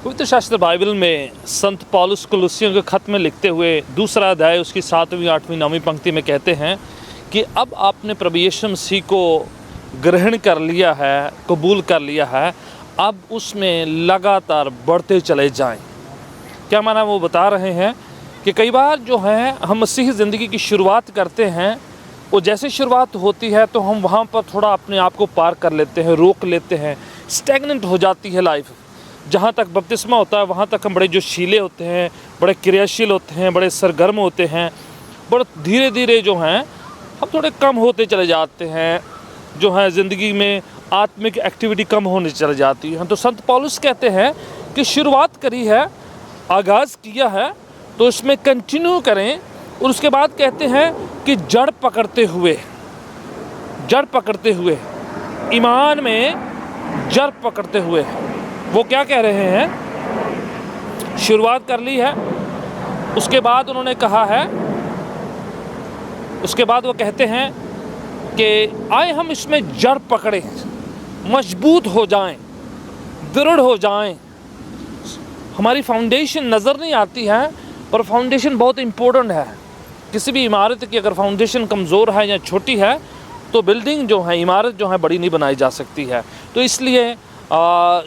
पवित्र शास्त्र बाइबल में संत पौलुस कुलुस्सियों के खत में लिखते हुए दूसरा अध्याय उसकी 7वीं 8वीं 9वीं पंक्ति में कहते हैं कि अब आपने प्रभु यीशु मसीह को ग्रहण कर लिया है, कबूल कर लिया है, अब उसमें लगातार बढ़ते चले जाएं। क्या माना वो बता रहे हैं कि कई बार जो है हम मसीही ज़िंदगी की शुरुआत करते हैं, वो जैसे शुरुआत होती है तो हम वहाँ पर थोड़ा अपने आप को पार कर लेते हैं, रोक लेते हैं, स्टैग्नेंट हो जाती है लाइफ। जहाँ तक बपतिस्मा होता है वहाँ तक हम बड़े जोशीले होते हैं, बड़े क्रियाशील होते हैं, बड़े सरगर्म होते हैं, बड़े धीरे धीरे जो हैं हम थोड़े कम होते चले जाते हैं, जो है ज़िंदगी में आत्मिक एक्टिविटी कम होने चली जाती है। तो संत पौलुस कहते हैं कि शुरुआत करी है, आगाज़ किया है तो इसमें कंटिन्यू करें। और उसके बाद कहते हैं कि जड़ पकड़ते हुए ईमान में जड़ पकड़ते हुए। वो क्या कह रहे हैं? शुरुआत कर ली है, उसके बाद उन्होंने कहा है, उसके बाद वो कहते हैं कि आए हम इसमें जड़ पकड़े, मजबूत हो जाएं, दृढ़ हो जाएं। हमारी फाउंडेशन नज़र नहीं आती है पर फाउंडेशन बहुत इम्पोर्टेंट है। किसी भी इमारत की अगर फाउंडेशन कमज़ोर है या छोटी है तो बिल्डिंग जो है, इमारत जो है बड़ी नहीं बनाई जा सकती है। तो इसलिए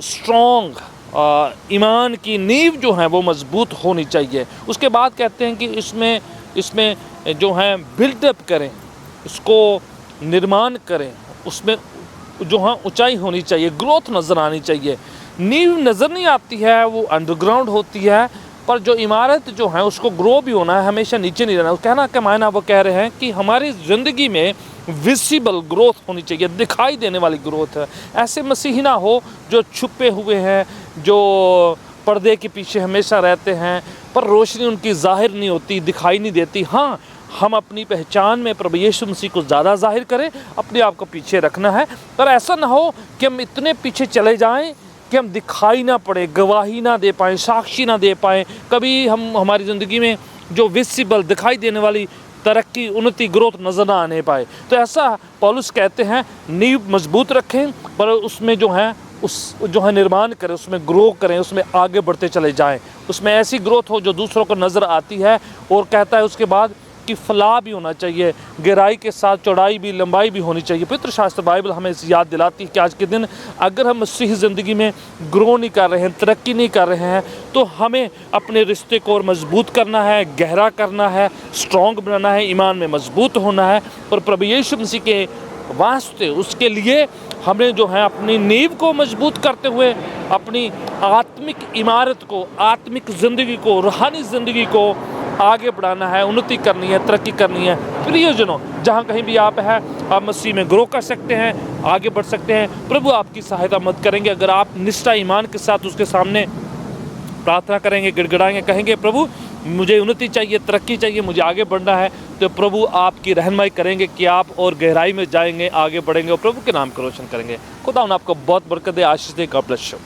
स्ट्रॉन्ग ईमान की नींव जो है वो मजबूत होनी चाहिए। उसके बाद कहते हैं कि इसमें जो है बिल्डअप करें, इसको निर्माण करें, उसमें जो है ऊंचाई होनी चाहिए, ग्रोथ नज़र आनी चाहिए। नींव नज़र नहीं आती है, वो अंडरग्राउंड होती है, पर जो इमारत जो है उसको ग्रो भी होना है, हमेशा नीचे नहीं रहना। कहना क्या मायना, वो कह रहे हैं कि हमारी ज़िंदगी में विजिबल ग्रोथ होनी चाहिए, दिखाई देने वाली ग्रोथ है। ऐसे मसीही ना हो जो छुपे हुए हैं, जो पर्दे के पीछे हमेशा रहते हैं पर रोशनी उनकी ज़ाहिर नहीं होती, दिखाई नहीं देती। हाँ, हम अपनी पहचान में प्रभु यीशु मसीह को ज़्यादा जाहिर करें, अपने आप को पीछे रखना है। पर ऐसा ना हो कि हम इतने पीछे चले जाएं कि हम दिखाई ना पड़े, गवाही ना दे पाएँ, साक्षी ना दे पाएँ। कभी हम हमारी ज़िंदगी में जो विजिबल दिखाई देने वाली तरक्की, उन्नति, ग्रोथ नज़र ना आने पाए। तो ऐसा पौलुस कहते हैं, नींव मजबूत रखें पर उसमें जो है निर्माण करें, उसमें ग्रो करें, उसमें आगे बढ़ते चले जाएं। उसमें ऐसी ग्रोथ हो जो दूसरों को नज़र आती है। और कहता है उसके बाद कि फला भी होना चाहिए, गहराई के साथ चौड़ाई भी, लंबाई भी होनी चाहिए। पवित्र शास्त्र बाइबल हमें याद दिलाती है कि आज के दिन अगर हम मसीही ज़िंदगी में ग्रो नहीं कर रहे हैं, तरक्की नहीं कर रहे हैं, तो हमें अपने रिश्ते को और मजबूत करना है, गहरा करना है, स्ट्रॉन्ग बनाना है, ईमान में मजबूत होना है। और प्रभु यीशु मसीह के वास्ते, उसके लिए हमें जो है अपनी नींव को मजबूत करते हुए अपनी आत्मिक इमारत को, आत्मिक ज़िंदगी को, रूहानी ज़िंदगी को आगे बढ़ाना है, उन्नति करनी है, तरक्की करनी है। प्रियजनों, जहाँ कहीं भी आप हैं, आप मसीह में ग्रो कर सकते हैं, आगे बढ़ सकते हैं। प्रभु आपकी सहायता मदद करेंगे अगर आप निष्ठा ईमान के साथ उसके सामने प्रार्थना करेंगे, गिड़गिड़ाएंगे, कहेंगे प्रभु मुझे उन्नति चाहिए, तरक्की चाहिए, मुझे आगे बढ़ना है। तो प्रभु आपकी रहनुमाई करेंगे कि आप और गहराई में जाएंगे, आगे बढ़ेंगे और प्रभु के नाम को रोशन करेंगे। खुदा आपको बहुत बरकत दे, आशीष दे। God bless you.